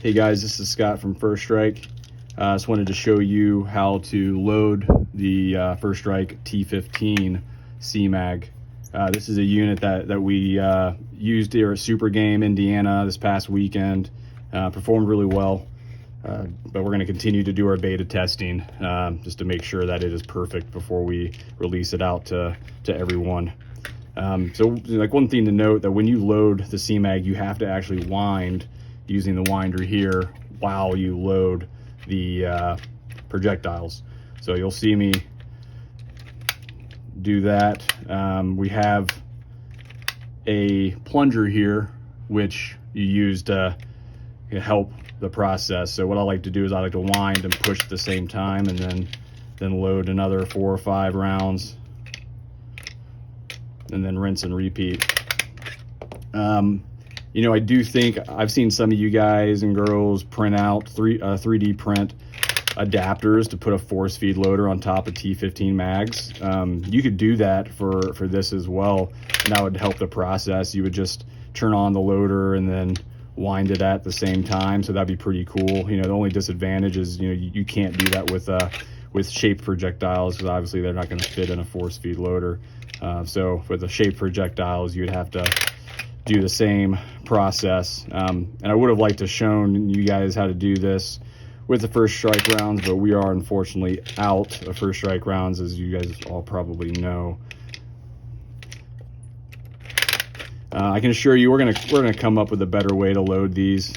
Hey guys, this is Scott from First Strike. Just wanted to show you how to load the First Strike T15 CMAG. This is a unit that we used here at Super Game, Indiana this past weekend. Performed really well, but we're going to continue to do our beta testing just to make sure that it is perfect before we release it out to everyone. So like one thing to note, that when you load the CMAG, you have to actually wind using the winder here while you load the projectiles. So you'll see me do that. We have a plunger here which you use to help the process. So what I like to do is I like to wind and push at the same time, and then load another 4 or 5 rounds, and then rinse and repeat. You know, I do think I've seen some of you guys and girls print out 3D print adapters to put a force feed loader on top of T15 mags. You could do that for this as well, and that would help the process. You would just turn on the loader and then wind it at the same time, so that'd be pretty cool. You know, the only disadvantage is, you know, you can't do that with shaped projectiles, because obviously they're not going to fit in a force feed loader. So with the shaped projectiles, you'd have to do the same process. And I would have liked to shown you guys how to do this with the First Strike rounds, but we are unfortunately out of First Strike rounds, as you guys all probably know. I can assure you we're gonna come up with a better way to load these.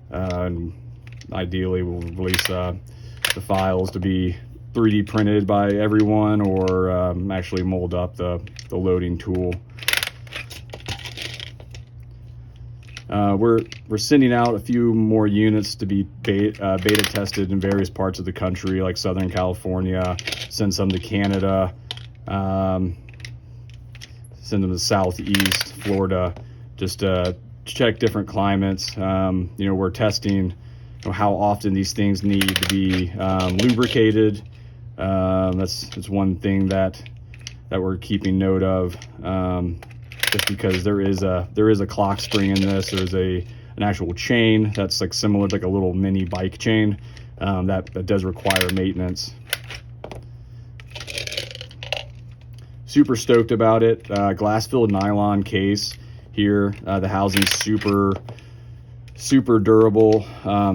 And ideally, we'll release the files to be 3D printed by everyone, or actually mold up the loading tool. We're sending out a few more units to be beta tested in various parts of the country, like Southern California. Send some to Canada. Send them to Southeast Florida, just to check different climates. You know, we're testing how often these things need to be lubricated. That's one thing that we're keeping note of. Just because there is a clock spring in this. There's an actual chain that's like similar to like a little mini bike chain that does require maintenance. Super stoked about it. Glass filled nylon case here. The housing's super durable.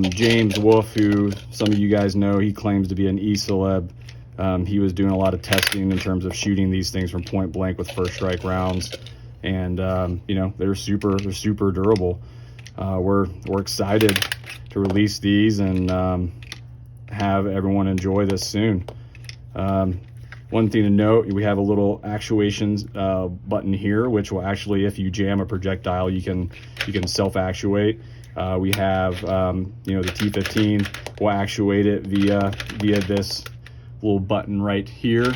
James Wolf, who some of you guys know, he claims to be an e-celeb. He was doing a lot of testing in terms of shooting these things from point blank with First Strike rounds. And you know, they're super durable. We're excited to release these and have everyone enjoy this soon. One thing to note, we have a little actuations button here, which will actually, if you jam a projectile, you can self-actuate. We have you know, the T15 will actuate it via this little button right here.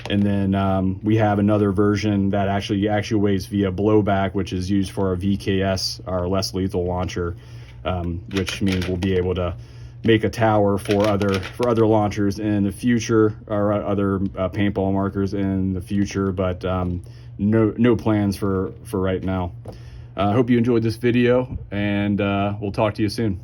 And then we have another version that actually actuates via blowback, which is used for our VKS, our less lethal launcher, which means we'll be able to make a tower for other launchers in the future, or other paintball markers in the future, but no plans for right now. I hope you enjoyed this video, and we'll talk to you soon.